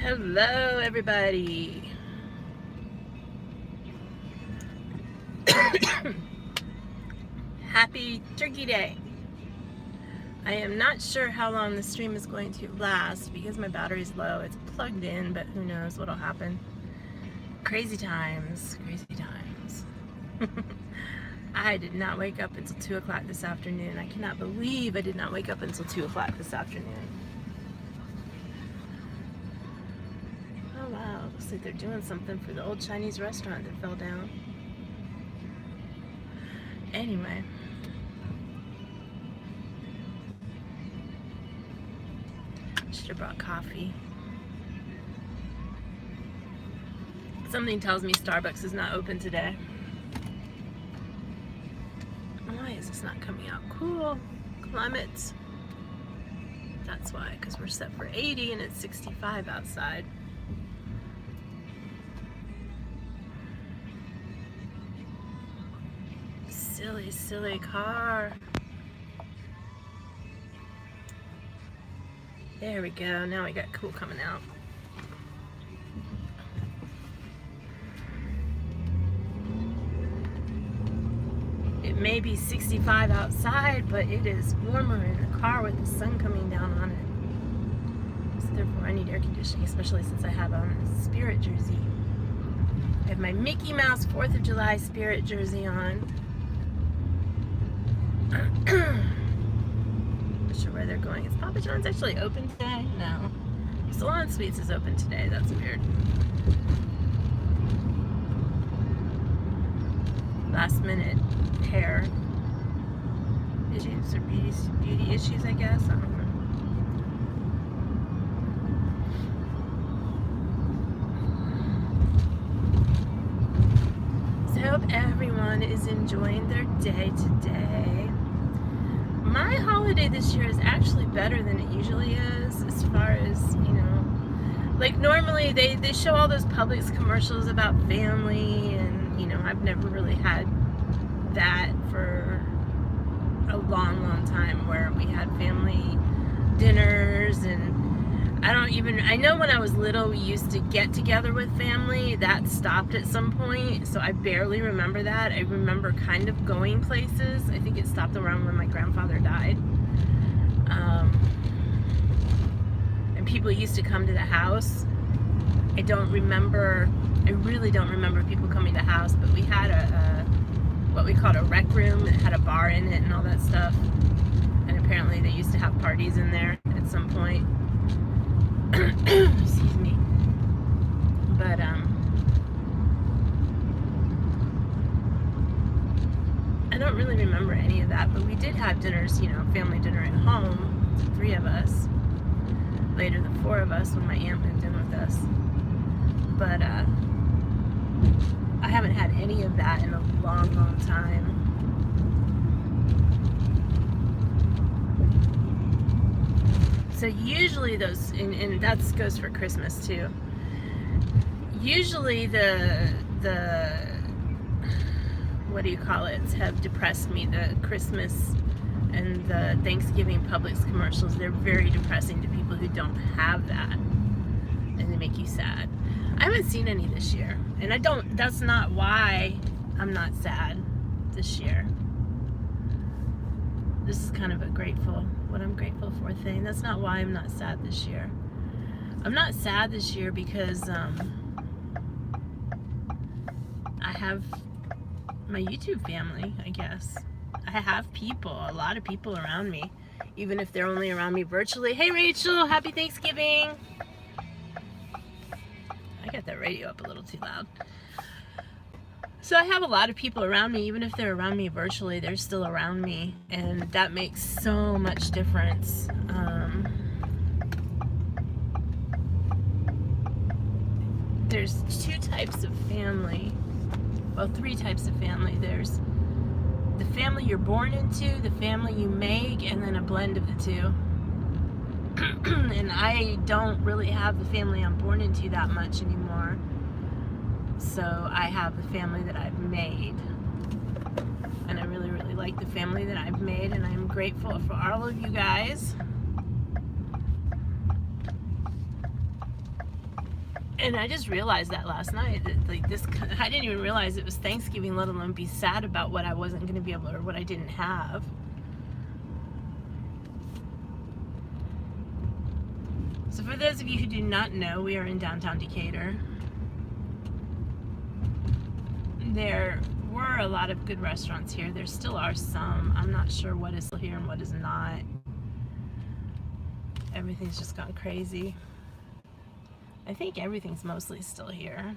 Hello, everybody. Happy Turkey Day. I am not sure how long the stream is going to last because my battery's low. It's plugged in, but who knows what'll happen. Crazy times, crazy times. I did not wake up until 2 o'clock this afternoon. I cannot believe I did not wake up until 2 o'clock this afternoon. Oh wow, looks like they're doing something for the old Chinese restaurant that fell down. Anyway. Should have brought coffee. Something tells me Starbucks is not open today. Why is this not coming out? Cool. Climate. That's why, because we're set for 80 and it's 65 outside. Silly, silly car. There we go. Now we got cool coming out. It may be 65 outside, but it is warmer in the car with the sun coming down on it. So therefore I need air conditioning, especially since I have on a Spirit jersey. I have my Mickey Mouse 4th of July Spirit jersey on. Not sure where they're going. Is Papa John's actually open today? No. Salon Suites is open today. That's weird. Last minute hair issues or beauty issues, I guess. I don't know. So I hope everyone is enjoying their day today. My holiday this year is actually better than it usually is, as far as, you know, like normally they show all those Publix commercials about family, and, you know, I've never really had that for a long time where we had family dinners. And I know when I was little we used to get together with family. That stopped at some point, so I barely remember that. I remember kind of going places. I think it stopped around when my grandfather died. And people used to come to the house. I really don't remember people coming to the house, but we had what we called a rec room. It had a bar in it and all that stuff. And apparently they used to have parties in there at some point. Excuse me. But I don't really remember any of that, but we did have dinners, you know, family dinner at home, the 3 of us. Later the 4 of us when my aunt moved in with us. But I haven't had any of that in a long time. So usually those, and that goes for Christmas too. Usually the what do you call it, have depressed me. The Christmas and the Thanksgiving Publix commercials, they're very depressing to people who don't have that, and they make you sad. I haven't seen any this year, and that's not why I'm not sad this year. This is kind of what I'm grateful for thing. That's not why I'm not sad this year. I'm not sad this year because I have my YouTube family, I guess. I have a lot of people around me, even if they're only around me virtually. Hey Rachel, happy Thanksgiving. I got that radio up a little too loud. So I have a lot of people around me. Even if they're around me virtually, they're still around me, and that makes so much difference. There's 2 types of family. Well, 3 types of family. There's the family you're born into, the family you make, and then a blend of the 2. And I don't really have the family I'm born into that much anymore. So I have the family that I've made. And I really, really like the family that I've made, and I'm grateful for all of you guys. And I just realized that last night, that like this, I didn't even realize it was Thanksgiving, let alone be sad about what I wasn't going to be able to, or what I didn't have. So for those of you who do not know, we are in downtown Decatur. There were a lot of good restaurants here. There still are some. I'm not sure what is still here and what is not. Everything's just gone crazy. I think everything's mostly still here.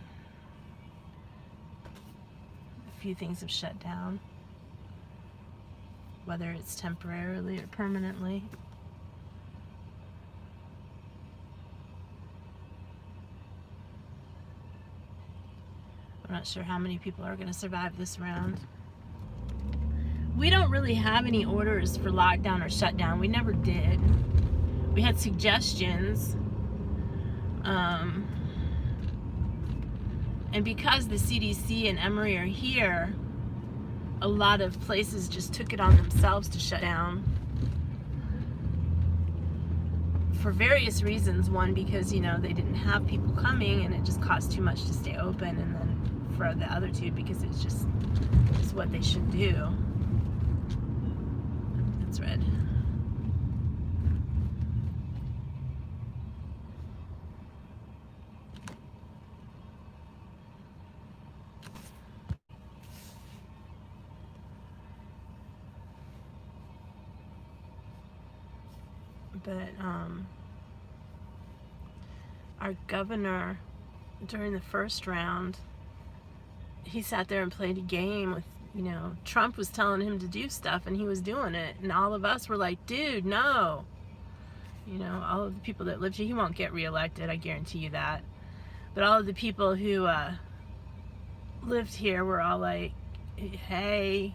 A few things have shut down, whether it's temporarily or permanently. I'm not sure how many people are going to survive this round. We don't really have any orders for lockdown or shutdown. We never did. We had suggestions. And because the CDC and Emory are here, a lot of places just took it on themselves to shut down for various reasons. One, because, you know, they didn't have people coming and it just cost too much to stay open, and then for the other two, because it's what they should do. It's red. But our governor, during the first round, he sat there and played a game with, you know, Trump was telling him to do stuff and he was doing it, and all of us were like, dude, no. You know, all of the people that lived here, he won't get reelected, I guarantee you that. But all of the people who lived here were all like, hey,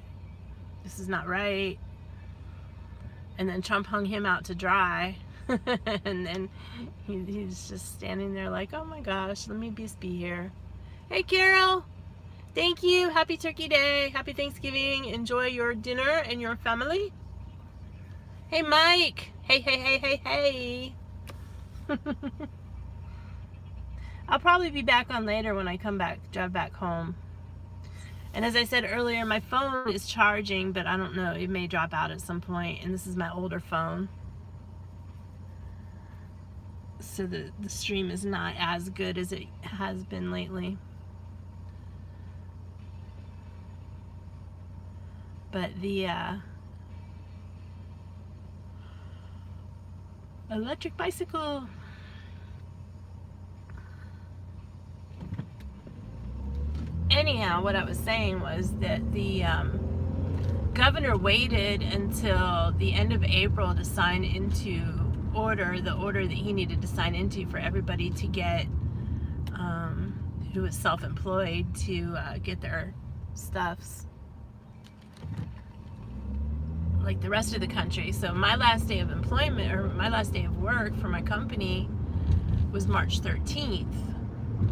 this is not right. And then Trump hung him out to dry. And then he's just standing there like, oh my gosh, let me just be here. Hey, Carol. Thank you. Happy Turkey Day. Happy Thanksgiving. Enjoy your dinner and your family. Hey, Mike. Hey, hey, hey, hey, hey. I'll probably be back on later when I drive back home. And as I said earlier, my phone is charging, but I don't know, it may drop out at some point, and this is my older phone. So the stream is not as good as it has been lately. But the electric bicycle. Anyhow, what I was saying was that the governor waited until the end of April to sign into the order that he needed to sign into for everybody to get, who was self-employed, to get their stuffs like the rest of the country. So my last day of employment, or my last day of work for my company, was March 13th,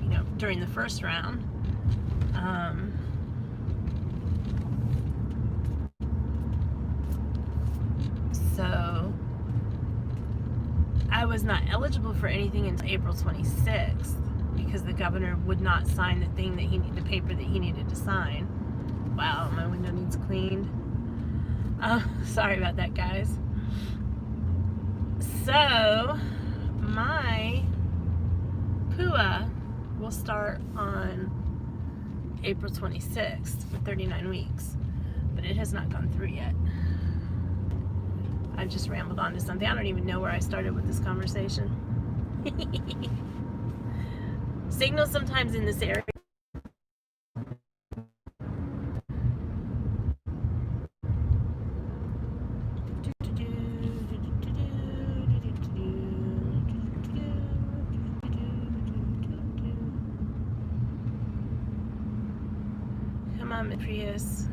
you know, during the first round. So I was not eligible for anything until April 26th because the governor would not sign the thing that the paper that he needed to sign. Wow, my window needs cleaned. Sorry about that, guys. So my PUA will start on April 26th for 39 weeks, but it has not gone through yet. I've just rambled on to something. I don't even know where I started with this conversation. Signal sometimes in this area. Come on, Prius.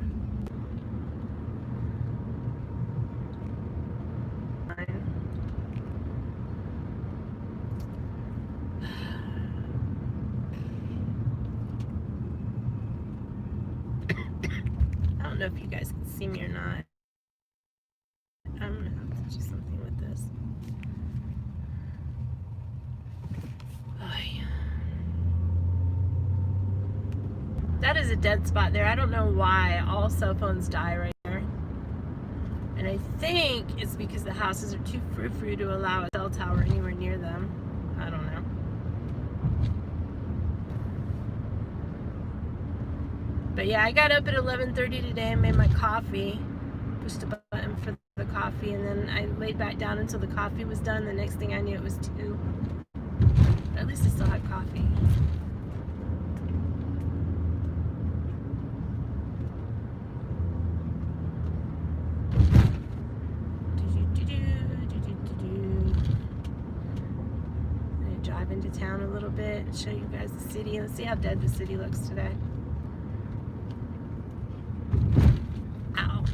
I don't know if you guys can see me or not. I'm gonna have to do something with this. Oh, yeah. That is a dead spot there. I don't know why all cell phones die right there. And I think it's because the houses are too frou-frou to allow a cell tower anywhere near them. I don't know. But yeah, I got up at 11:30 today and made my coffee. Pushed a button for the coffee, and then I laid back down until the coffee was done. The next thing I knew, it was 2. But at least I still had coffee. Drive into town a little bit and show you guys the city. Let's see how dead the city looks today. Ow.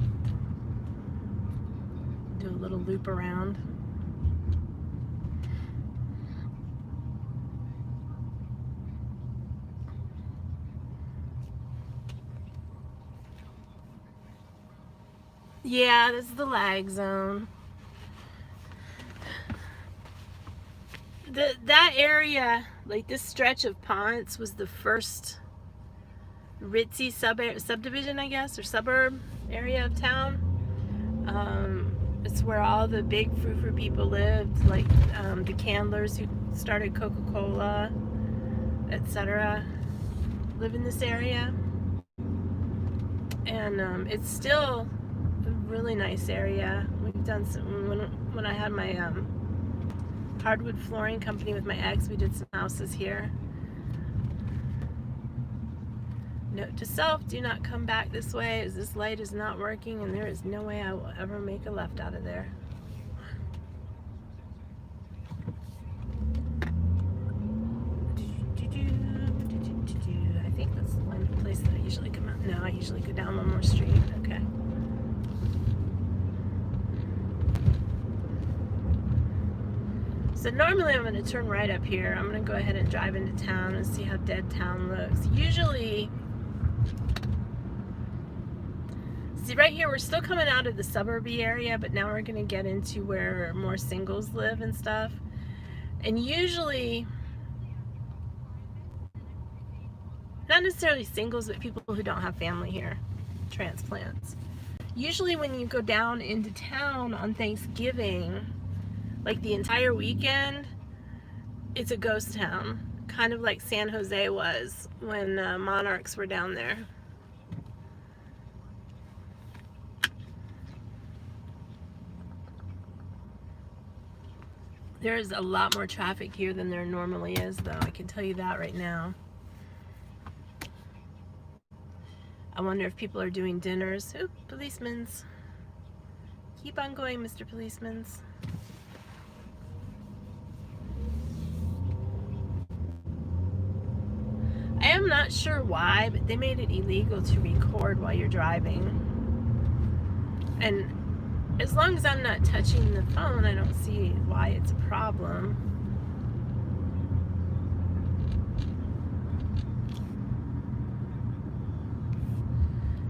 Do a little loop around. Yeah, this is the lag zone. That area, like this stretch of Ponce, was the first ritzy subdivision, I guess, or suburb area of town. It's where all the big frou-frou people lived, like the Candlers who started Coca-Cola, etc. live in this area. And it's still a really nice area. We've done some, when I had my hardwood flooring company with my ex, we did some houses here. Note to self, do not come back this way as this light is not working and there is no way I will ever make a left out of there. I think that's the one place that I usually come out. No, I usually go down one more street. Okay. So normally I'm going to turn right up here. I'm going to go ahead and drive into town and see how dead town looks. Usually, see right here, we're still coming out of the suburby area, but now we're going to get into where more singles live and stuff. And usually, not necessarily singles, but people who don't have family here, transplants. Usually when you go down into town on Thanksgiving, like the entire weekend, it's a ghost town, kind of like San Jose was when Monarchs were down there. There's a lot more traffic here than there normally is, though. I can tell you that right now. I wonder if people are doing dinners. Oop, policemen's. Keep on going, Mr. Policeman's. I am not sure why, but they made it illegal to record while you're driving. And as long as I'm not touching the phone, I don't see why it's a problem.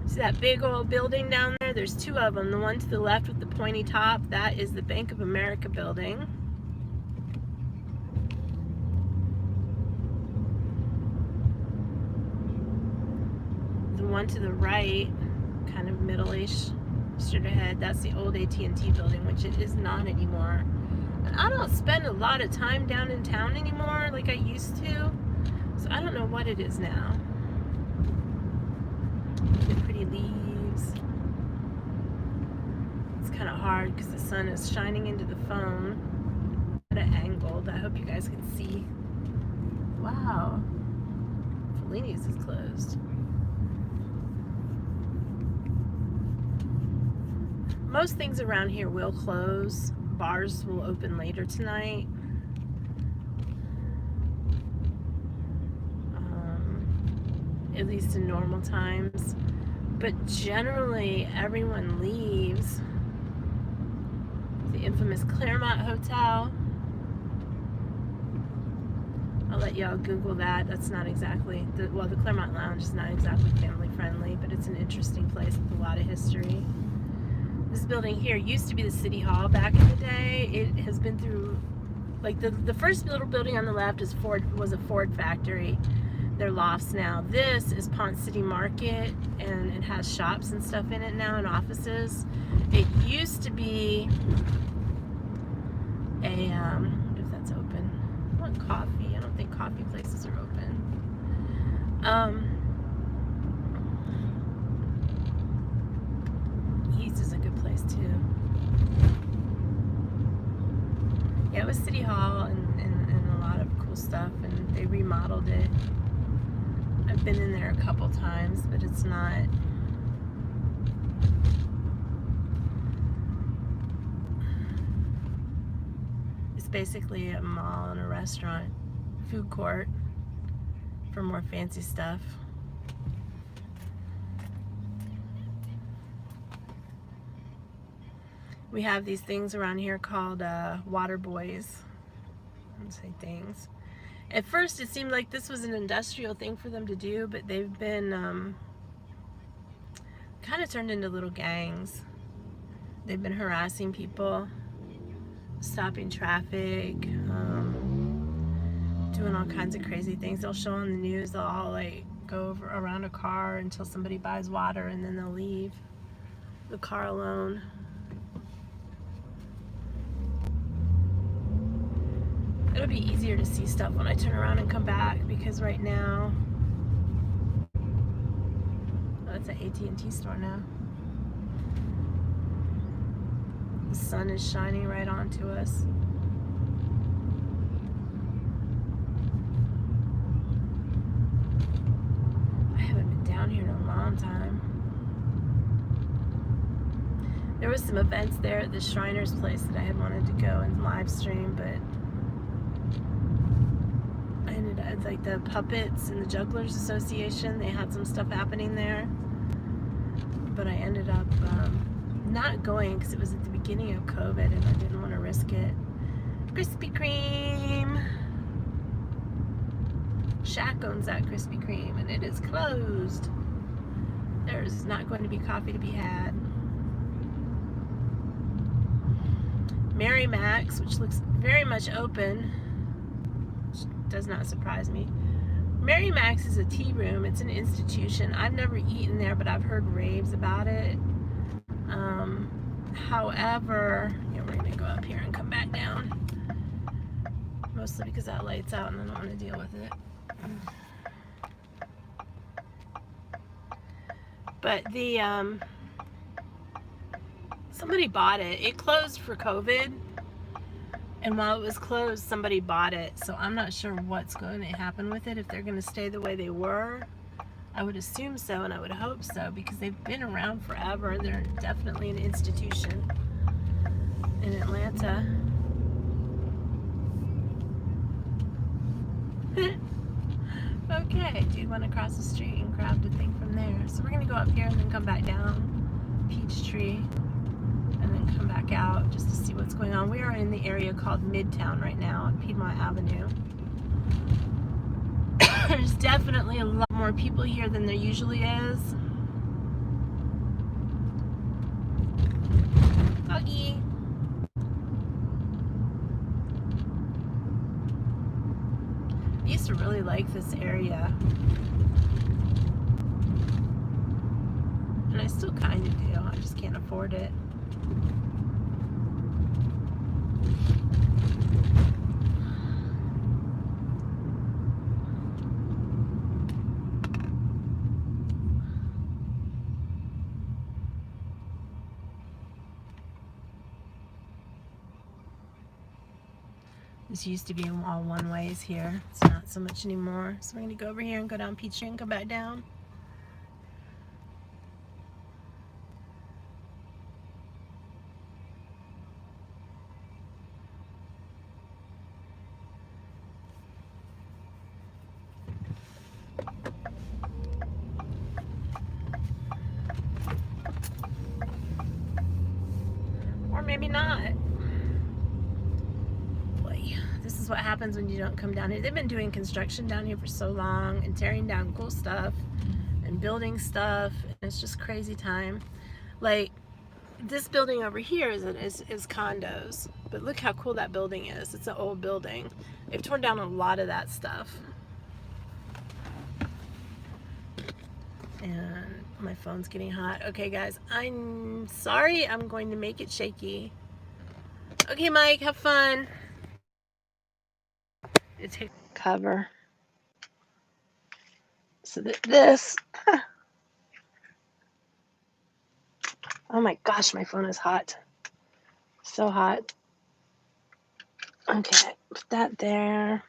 See that big old building down there? There's 2 of them. The one to the left with the pointy top, that is the Bank of America building. The one to the right, kind of middle-ish, straight ahead, that's the old AT&T building, which it is not anymore. And I don't spend a lot of time down in town anymore like I used to, so I don't know what it is now. The pretty leaves. It's kind of hard because the sun is shining into the phone at an angle. I hope you guys can see. Wow. Fellini's is closed. Most things around here will close. Bars will open later tonight. At least in normal times. But generally, everyone leaves. The infamous Claremont Hotel. I'll let y'all Google that. That's not exactly, well, the Claremont Lounge is not exactly family friendly, but it's an interesting place with a lot of history. This building here used to be the City Hall back in the day. It has been through, like the first little building on the left was a Ford factory. They're lofts now. This is Ponce City Market, and it has shops and stuff in it now and offices. It used to be a, if that's open. I want coffee. I don't think coffee places are open. East is a good place too. Yeah, it was City Hall and a lot of cool stuff, and they remodeled it. I've been in there a couple times, but it's not. It's basically a mall and a restaurant, food court for more fancy stuff. We have these things around here called water boys. I don't say things. At first it seemed like this was an industrial thing for them to do, but they've been kind of turned into little gangs. They've been harassing people, stopping traffic, doing all kinds of crazy things. They'll show on the news, they'll all like go around a car until somebody buys water, and then they'll leave the car alone. It'll be easier to see stuff when I turn around and come back, because right now, oh, it's an AT&T store now. The sun is shining right onto us. I haven't been down here in a long time. There was some events there at the Shriners place that I had wanted to go and live stream, but I ended up, it's like the Puppets and the Jugglers Association, they had some stuff happening there, but I ended up not going because it was at the beginning of COVID and I didn't want to risk it. Krispy Kreme. Shaq owns that Krispy Kreme and it is closed. There's not going to be coffee to be had. Mary Mac's, which looks very much open, which does not surprise me. Mary Mac's is a tea room. It's an institution. I've never eaten there, but I've heard raves about it. However, yeah, we're gonna go up here and come back down. Mostly because that light's out and I don't want to deal with it. But the somebody bought it. It closed for COVID, and while it was closed, somebody bought it. So I'm not sure what's going to happen with it. If they're going to stay the way they were, I would assume so, and I would hope so, because they've been around forever. They're definitely an institution in Atlanta. Okay, dude went across the street and grabbed a thing from there. So we're gonna go up here and then come back down Peachtree and then come back out just to see what's going on. We are in the area called Midtown right now on Piedmont Avenue. There's definitely a lot more people here than there usually is. Doggy. I used to really like this area. And I still kind of do. I just can't afford it. This used to be all one ways here. It's not so much anymore. So we're going to go over here and go down Peachtree and come back down. Or maybe not. This is what happens when you don't come down here. They've been doing construction down here for so long and tearing down cool stuff and building stuff. It's just crazy time. Like this building over here is condos, but look how cool that building is. It's an old building. They've torn down a lot of that stuff. And my phone's getting hot. Okay, guys, I'm sorry. I'm going to make it shaky. Okay, Mike, have fun. It's cover. So this. Oh my gosh, my phone is hot. So hot. Okay, put that there.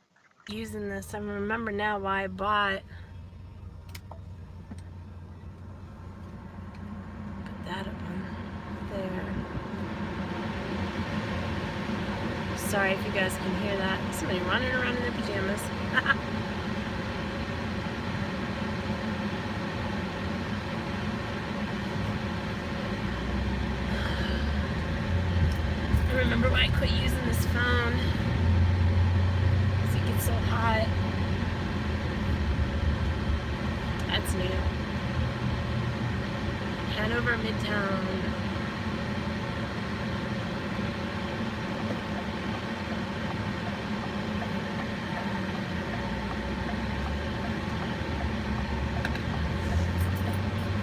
Using this, I remember now why I bought. Put that up on there. Sorry if you guys can hear that. Somebody running around in their pajamas. I remember why I quit using this phone. Because it gets so hot. That's new. Hanover Midtown.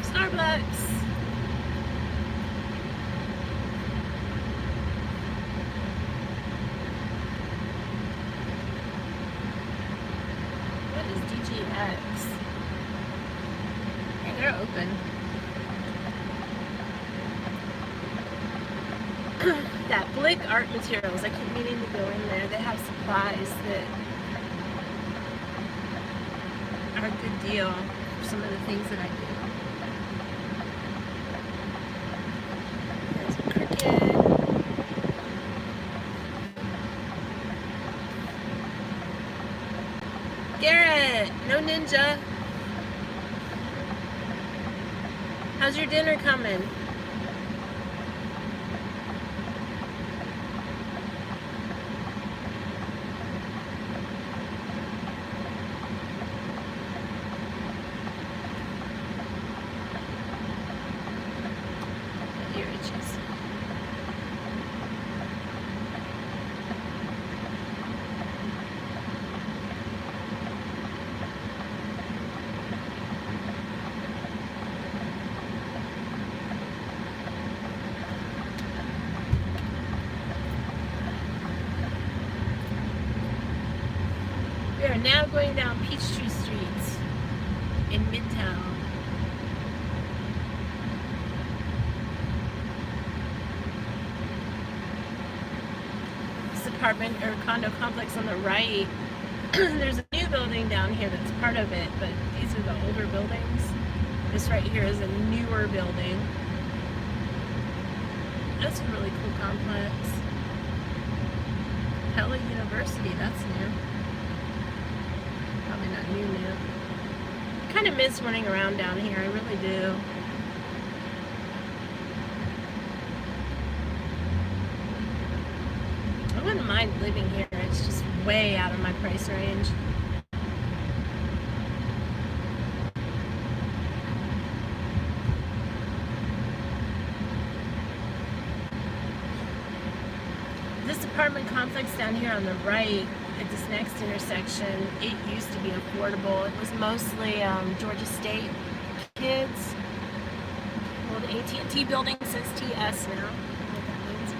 Starbucks. What is DGX? Hey, they're open. That Blick Art Materials. I keep meaning to go in there. They have supplies that are a good deal for some of the things that I do. There's a Cricut. Garrett, no ninja. How's your dinner coming? We are now going down Peachtree Street in Midtown. This apartment or condo complex on the right, there's a new building down here that's part of it, but these are the older buildings. This right here is a newer building. That's a really cool complex. Pella University, that's new. Probably not new. I kind of miss running around down here, I really do. I wouldn't mind living here, it's just way out of my price range. This apartment complex down here on the right at this next intersection, it used to be affordable. It was mostly Georgia State kids. Well, the AT&T building says TS now. What that means.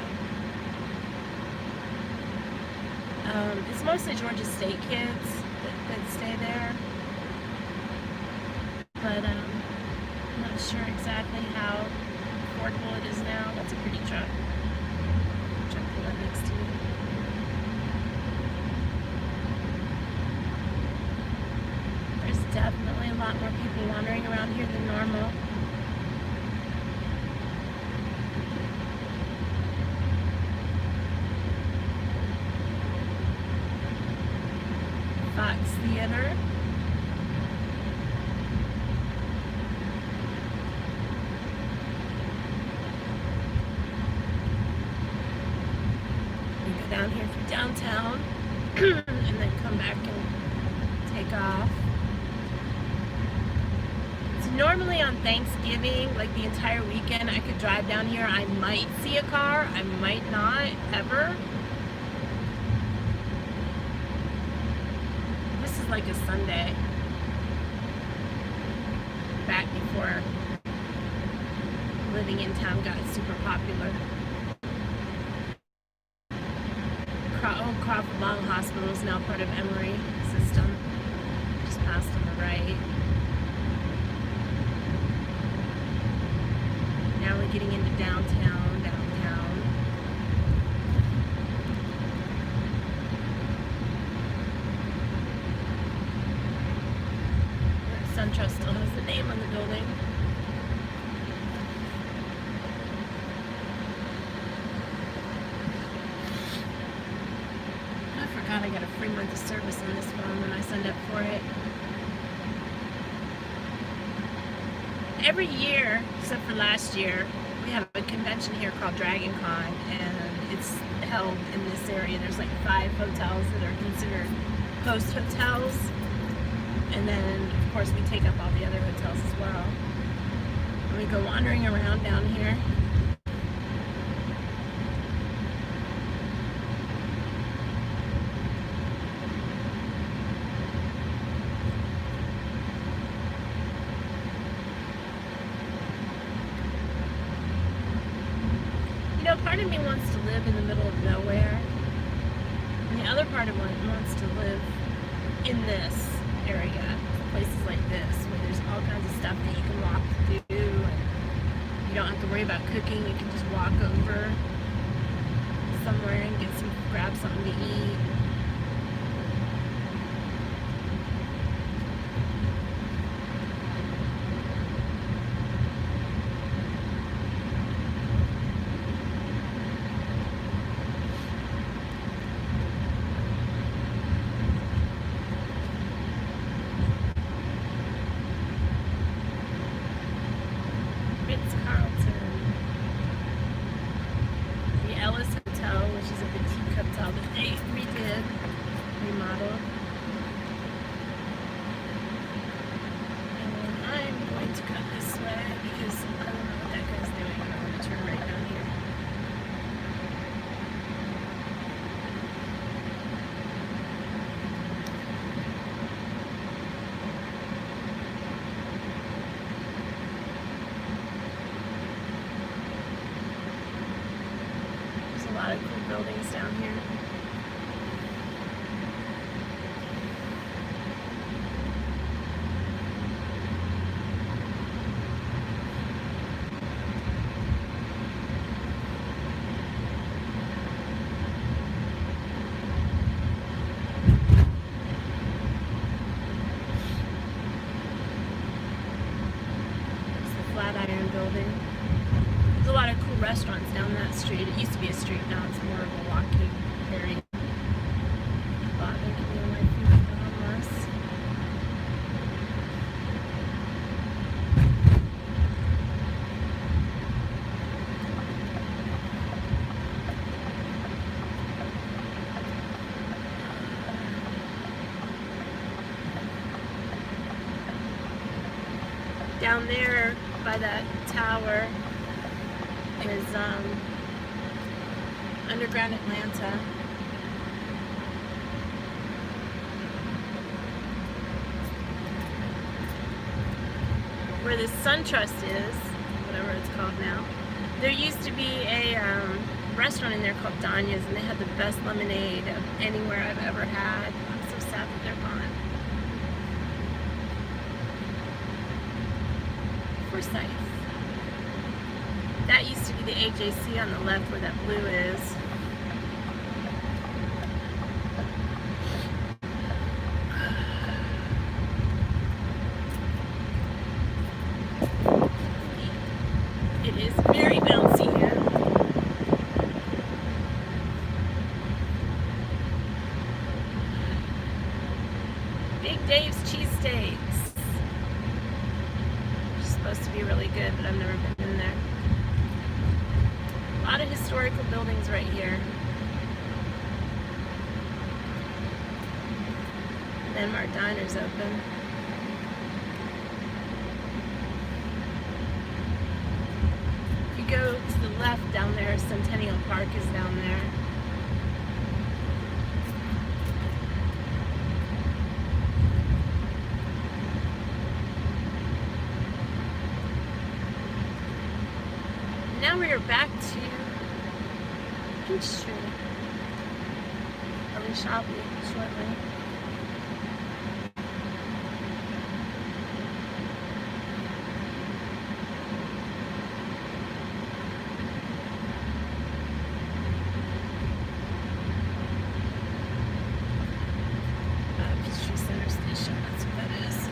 It's mostly Georgia State kids that stay there. But I'm not sure exactly how affordable it is now. That's a pretty truck. Truck pulled next to me. There's definitely a lot more people wandering around here than normal. Fox Theater. We go down here through downtown and then come back and take off. It's normally on Thanksgiving, like the entire weekend, I could drive down here. I might see a car, I might not, ever. This is like a Sunday. back before living in town got super popular. Crawford Long Hospital is now part of Emory System. Just passed on the right. Now we're getting into downtown. SunTrust still has the name on the building. I forgot I got a free month of service on this phone when I signed up for it. Every year, except for last year, we have a convention here called Dragon Con, and it's held in this area. There's like 5 hotels that are considered host hotels, and then of course we take up all the other hotels as well. And we go wandering around down here. You know, part of me wants to live in the middle of nowhere, and the other part of me wants to live in this area, places like this, where there's all kinds of stuff that you can walk through, and you don't have to worry about cooking. You can just walk over somewhere and grab something to eat. A lot of cool buildings down here. It's the Flatiron Building. There's a lot of cool restaurants down that street. It used to be a street, now it's more of a walking area. But they can be on my feet homeless. Down there by that tower is Underground Atlanta. Where the SunTrust is, whatever it's called now, there used to be a restaurant in there called Danya's, and they had the best lemonade of anywhere I've ever had. I'm so sad that they're gone. Forsyth. That used to be the AJC on the left where that blue is. It is very bouncy here. Big Dave's cheesesteaks. Supposed to be really good, but I've never been in there. A lot of historical buildings right here. Landmark Diner's open. If you go to the left down there, Centennial Park is down there. now we are back to Peach Street. I'll be shopping shortly. Peachtree Center Station, that's what that is.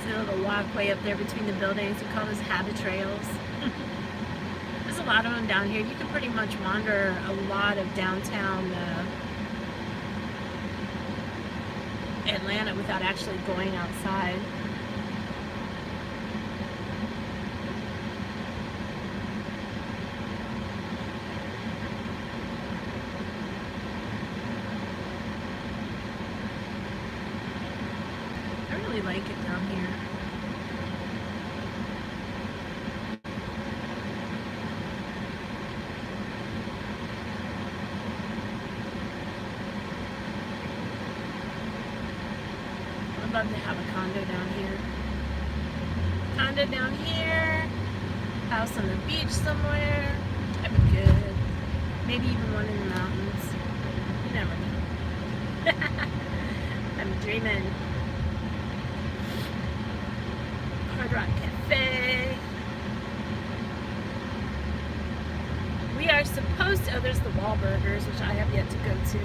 There's a little walkway up there between the buildings. We call those habit trails. There's a lot of them down here. You can pretty much wander a lot of downtown Atlanta without actually going outside. I really like it down here. I'd love to have a condo down here. Condo down here. House on the beach somewhere. That'd be good. Maybe even one in the mountains. You never know. I'm dreaming. Hard Rock Cafe. We are supposed to, oh, there's the Wahlburgers, which I have yet to go to.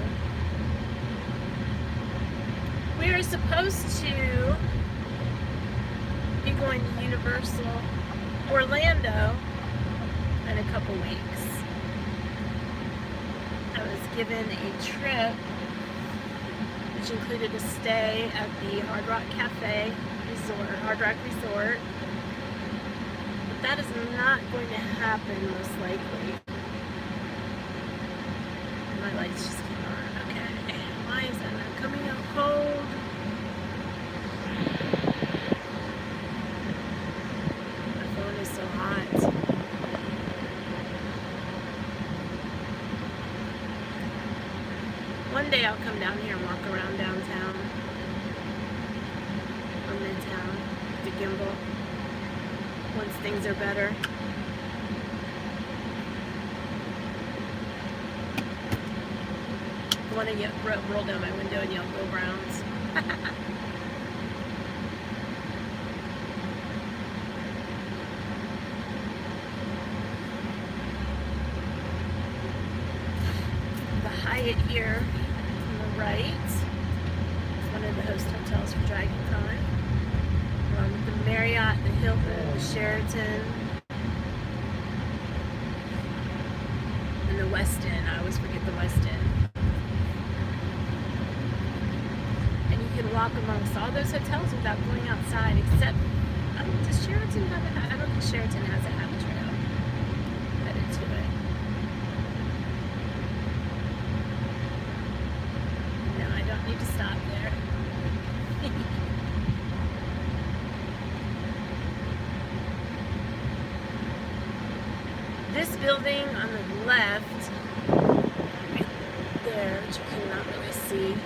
We are supposed to be going to Universal Orlando in a couple weeks. I was given a trip which included a stay at the Hard Rock Cafe Resort, Hard Rock Resort. But that is not going to happen most likely. My lights just came on. Okay. Why is that not coming out cold? My phone is so hot. One day I'll come down here and walk around downtown or midtown to Gimbal once things are better. I want to roll down my window and yell, "Go Browns." The Hyatt here on the right, one of the host hotels for Dragon Con. The Marriott, the Hilton, the Sheraton, and the Westin. I always forget the Westin. And you can walk amongst all those hotels without going outside, except, does Sheraton have a, I don't think Sheraton has a habit trail headed to it. No, I don't need to stop there. This building on the left, right there, which you cannot really see,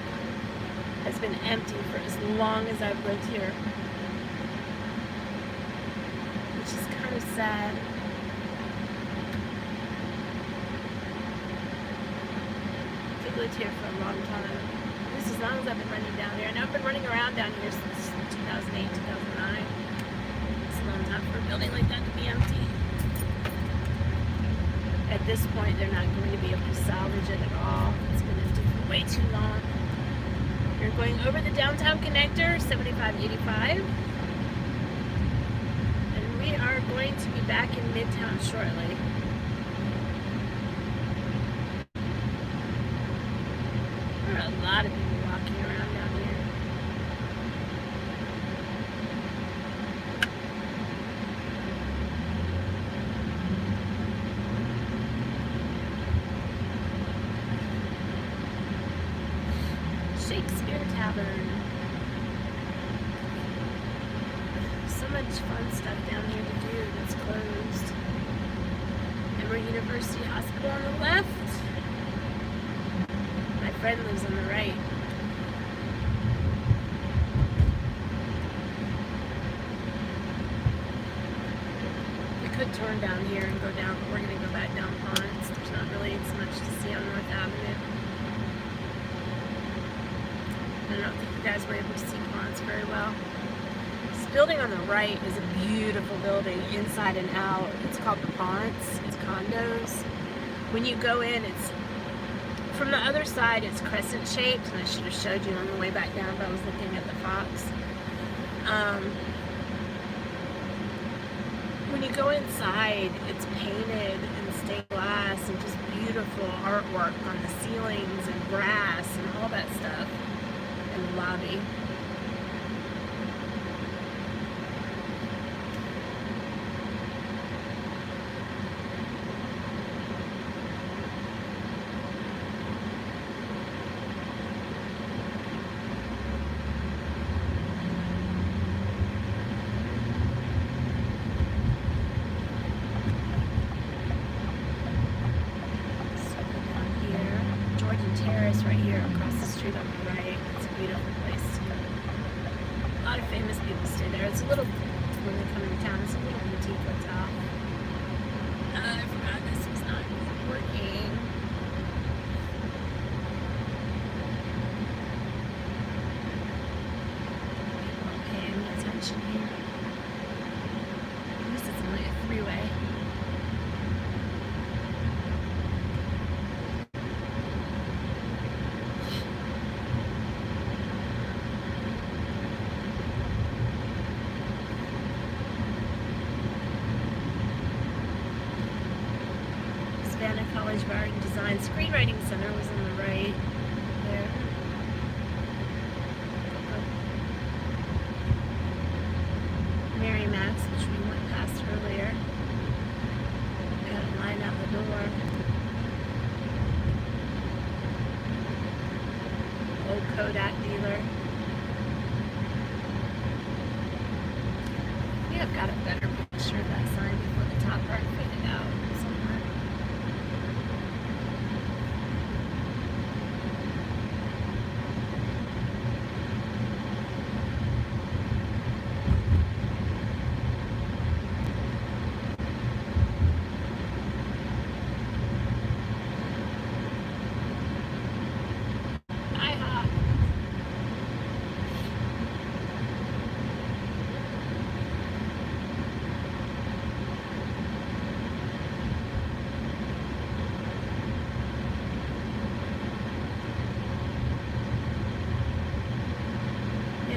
has been empty for as long as I've lived here, which is kind of sad. I've lived here for a long time. This is as long as I've been running down here, and I've been running around down here since 2008, 2009. It's a long time for a building like that to be empty. At this point, they're not going to be able to salvage it at all. It's been empty for way too long. You're going over the downtown connector, 7585. And we are going to be back in Midtown shortly. There are a lot of people walking around down here. Shakespeare Tavern. So much fun stuff down here to do that's closed. Emory University Hospital on the left. My friend lives on the right. We could turn down here and go down, but we're going to go back down Ponce. There's not really as much to see on North Avenue. I don't think you guys were able to see Ponce very well. This building on the right is a beautiful building, inside and out. It's called the Ponce. It's condos. When you go in, it's from the other side, it's crescent shaped, and I should have showed you on the way back down, but I was looking at the Fox. When you go inside, it's painted in stained glass and just beautiful artwork on the ceilings and brass and all that stuff in the lobby. Right here across the street on the right. It's a beautiful place to go. A lot of famous people stay there. It's a little, when they come into town, it's a little boutique hotel. I forgot this was not working. People are paying attention here. At least it's only a three-way. College of Art and Design Screenwriting Center was on the right there. Mary Max, which we went past earlier. Got a line out the door. Old Kodak dealer. I think I've got a better picture of that sign before the top part faded out somewhere.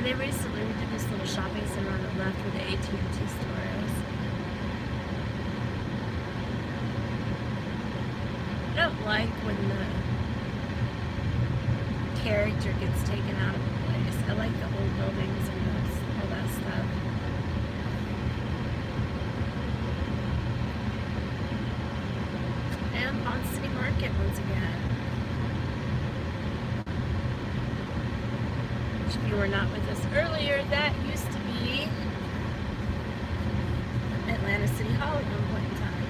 They recently redid this little shopping center on the left where the AT&T store is. I don't like when the character gets taken out of the place. I like the old buildings and all that stuff. And Ponce City Market once again. If you were not with us earlier, that used to be Atlanta City Hall at one point in time.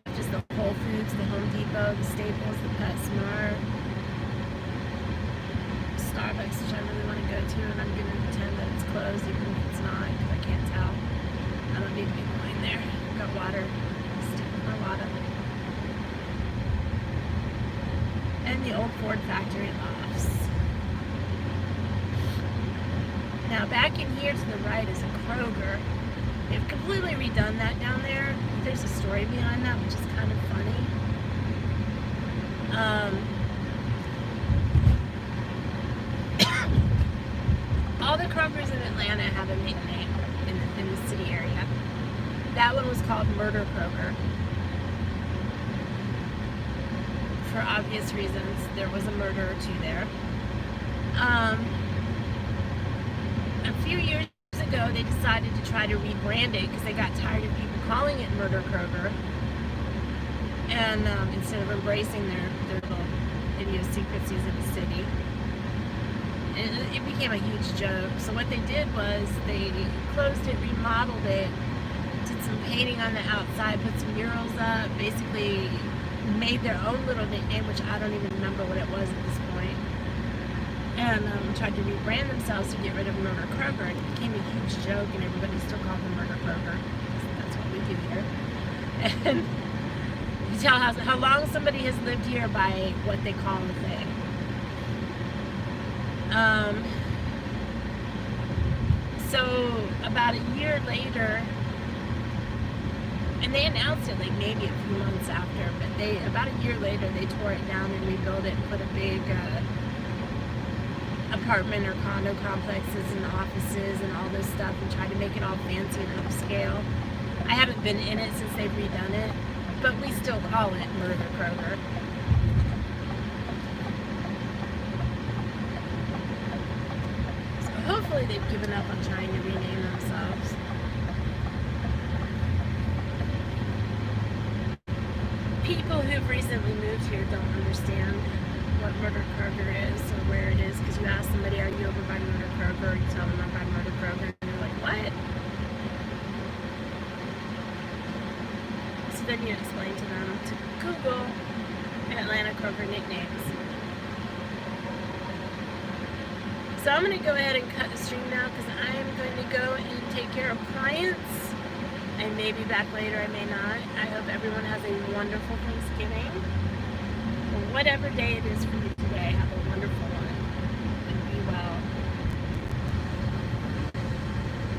It's just the Whole Foods, the Home Depot, the Staples, the PetSmart, Starbucks, which I really want to go to, and I'm going to pretend that it's closed even if it's not, because I can't tell. I don't need to be going there. I've got water. And the old Ford factory lofts. Now back in here to the right is a Kroger. They've completely redone that down there. There's a story behind that, which is kind of funny. All the Krogers in Atlanta have a maiden name in the city area. That one was called Murder Kroger. For obvious reasons, there was a murder or two there. A few years ago, they decided to try to rebrand it because they got tired of people calling it Murder Kroger. And instead of embracing their little idiosyncrasies of the city. it became a huge joke. So what they did was they closed it, remodeled it, did some painting on the outside, put some murals up, basically made their own little nickname, which I don't even remember what it was at this point, and tried to rebrand themselves to get rid of Murder Kroger. It became a huge joke, and everybody still called them Murder Kroger. That's what we do here. And you tell how long somebody has lived here by what they call the thing. So about a year later, and they announced it like maybe a few months after, but about a year later they tore it down and rebuilt it and put a big apartment or condo complexes and offices and all this stuff and tried to make it all fancy and upscale. I haven't been in it since they've redone it, but we still call it Murder Kroger. So hopefully they've given up on trying to rename themselves. People who've recently moved here don't understand what Murder Kroger is or where it is, because you ask somebody, are you over by Murder Kroger? Or you tell them I'm by Murder Kroger, and they're like, what? So then you explain to them to Google Atlanta Kroger nicknames. So I'm going to go ahead and cut the stream now because I am going to go and take care of clients. I may be back later, I may not. I hope everyone has a wonderful Thanksgiving, or whatever day it is for you